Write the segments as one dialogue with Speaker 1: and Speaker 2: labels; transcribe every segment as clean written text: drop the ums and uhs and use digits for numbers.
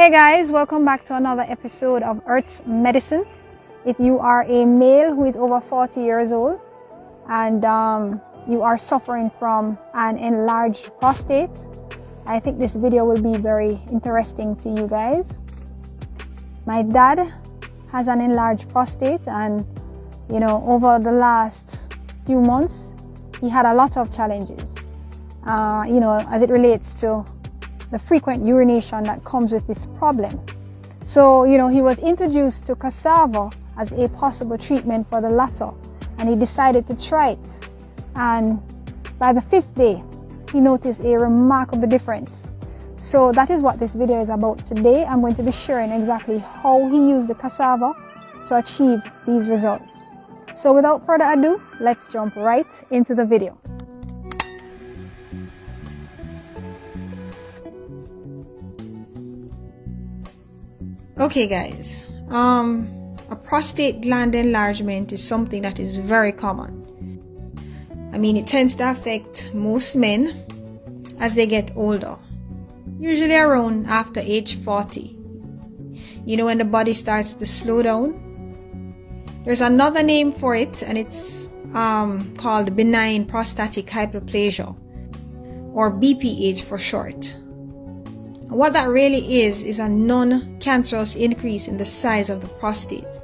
Speaker 1: Hey guys, welcome back to another episode of Earth's Medicine. If you are a male who is over 40 years old and you are suffering from an enlarged prostate, I think this video will be very interesting to you guys. My dad has an enlarged prostate, and over the last few months he had a lot of challenges as it relates to the frequent urination that comes with this problem. So he was introduced to Cassava as a possible treatment for the latter, and he decided to try it, and by the 5th day he noticed a remarkable difference. So that is what this video is about today. I'm going to be sharing exactly how he used the Cassava to achieve these results. So without further ado, let's jump right into the video. Okay guys, a prostate gland enlargement is something that is very common. It tends to affect most men as they get older, usually around after age 40. When the body starts to slow down. There's another name for it, and it's called benign prostatic hyperplasia, or BPH for short. And what that really is a non-cancerous increase in the size of the prostate,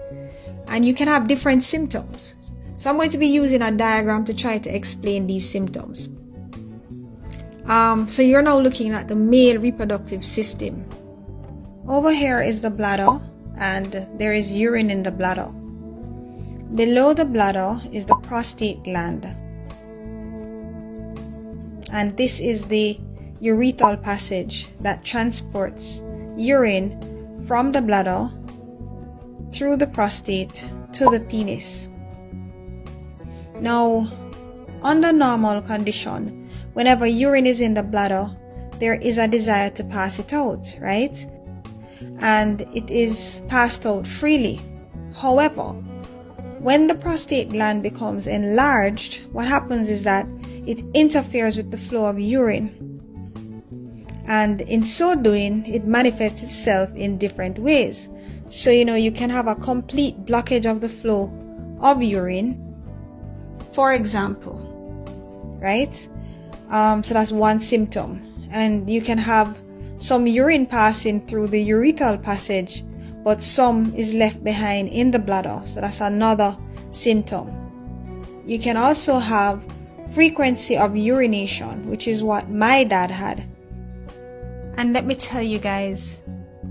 Speaker 1: and you can have different symptoms. So I'm going to be using a diagram to try to explain these symptoms. So you're now looking at the male reproductive system. Over here is the bladder, and there is urine in the bladder. Below the bladder is the prostate gland, and this is the urethral passage that transports urine from the bladder through the prostate to the penis. Now, under normal condition, whenever urine is in the bladder, there is a desire to pass it out, right? And it is passed out freely. However, when the prostate gland becomes enlarged, what happens is that it interferes with the flow of urine. And in so doing, it manifests itself in different ways. So, you can have a complete blockage of the flow of urine, for example, right? So that's one symptom. And you can have some urine passing through the urethral passage, but some is left behind in the bladder. So that's another symptom. You can also have frequency of urination, which is what my dad had. And let me tell you guys,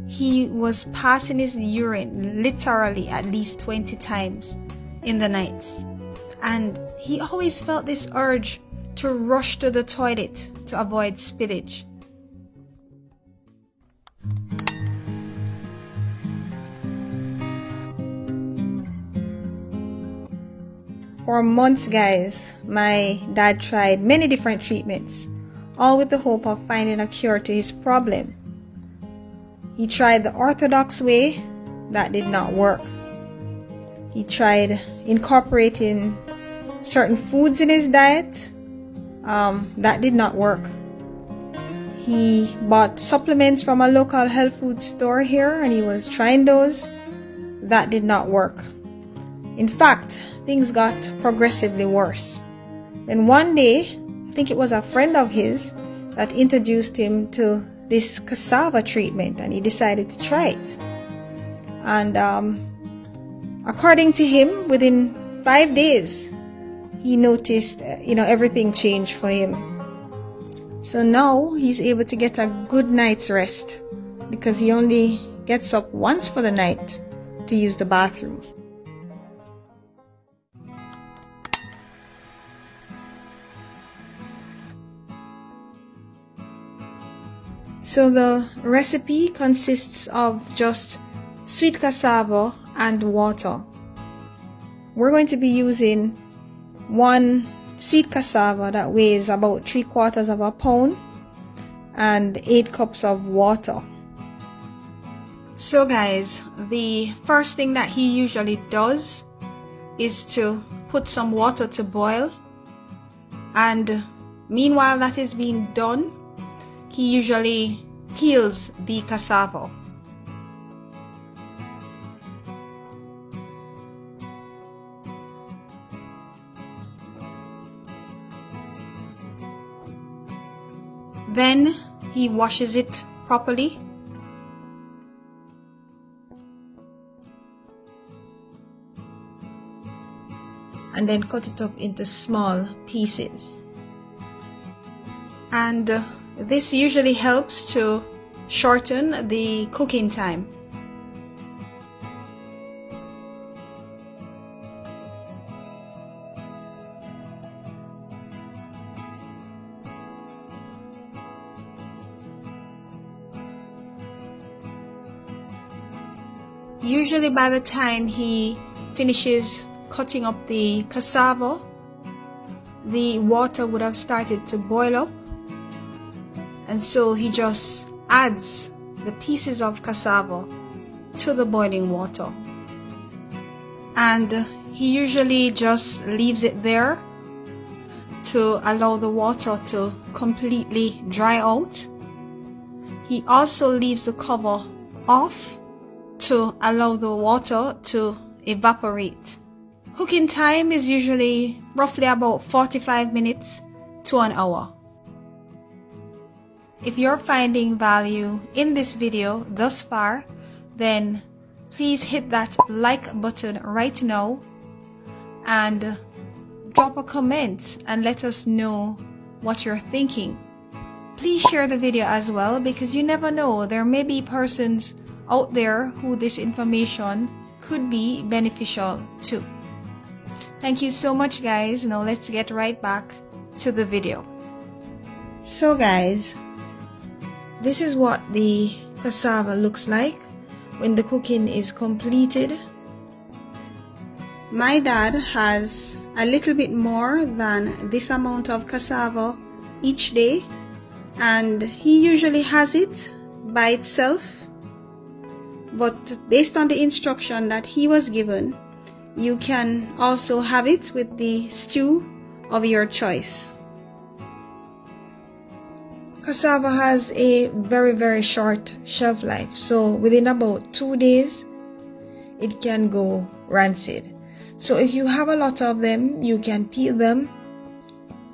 Speaker 1: he was passing his urine literally at least 20 times in the nights. And he always felt this urge to rush to the toilet to avoid spillage. For months, guys, my dad tried many different treatments, all with the hope of finding a cure to his problem. He tried the orthodox way. That did not work. He tried incorporating certain foods in his diet. That did not work. He bought supplements from a local health food store here, and he was trying those. That did not work. In fact, things got progressively worse. Then one day, I think it was a friend of his that introduced him to this Cassava treatment, and he decided to try it. And according to him, within 5 days, he noticed, everything changed for him. So now he's able to get a good night's rest because he only gets up once for the night to use the bathroom. So the recipe consists of just sweet cassava and water. We're going to be using 1 sweet cassava that weighs about 3/4 of a pound and 8 cups of water. So guys, the first thing that he usually does is to put some water to boil, and meanwhile that is being done, he usually peels the cassava. Then he washes it properly. And then cut it up into small pieces. And this usually helps to shorten the cooking time. Usually by the time he finishes cutting up the cassava, the water would have started to boil up, and so he just adds the pieces of cassava to the boiling water, and he usually just leaves it there to allow the water to completely dry out. He also leaves the cover off to allow the water to evaporate. Cooking time is usually roughly about 45 minutes to an hour. If you're finding value in this video thus far, then please hit that like button right now and drop a comment and let us know what you're thinking. Please share the video as well, because you never know, there may be persons out there who this information could be beneficial to. Thank you so much, guys. Now let's get right back to the video. So guys, this is what the cassava looks like when the cooking is completed. My dad has a little bit more than this amount of cassava each day, and he usually has it by itself, but based on the instruction that he was given, you can also have it with the stew of your choice. Cassava has a very short shelf life, so within about 2 days it can go rancid. So if you have a lot of them, you can peel them,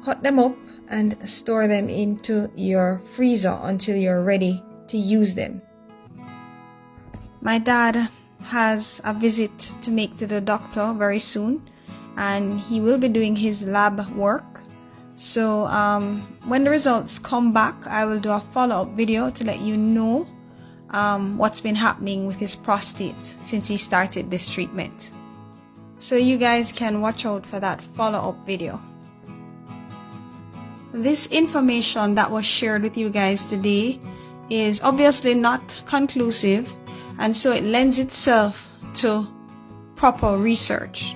Speaker 1: cut them up, and store them into your freezer until you're ready to use them. My dad has a visit to make to the doctor very soon, and he will be doing his lab work. So when the results come back, I will do a follow-up video to let you know what's been happening with his prostate since he started this treatment. So you guys can watch out for that follow-up video. This information that was shared with you guys today is obviously not conclusive, and so it lends itself to proper research.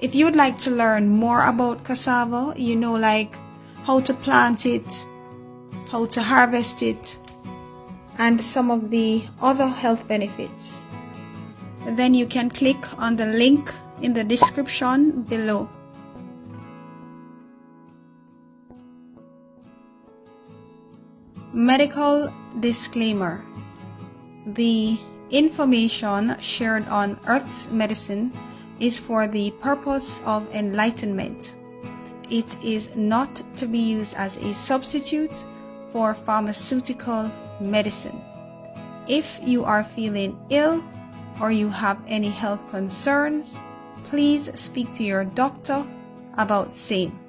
Speaker 1: If you would like to learn more about cassava, you know, like how to plant it, how to harvest it, and some of the other health benefits, then you can click on the link in the description below. Medical disclaimer. The information shared on Earth's Medicine is for the purpose of enlightenment. It is not to be used as a substitute for pharmaceutical medicine. If you are feeling ill or you have any health concerns, please speak to your doctor about same.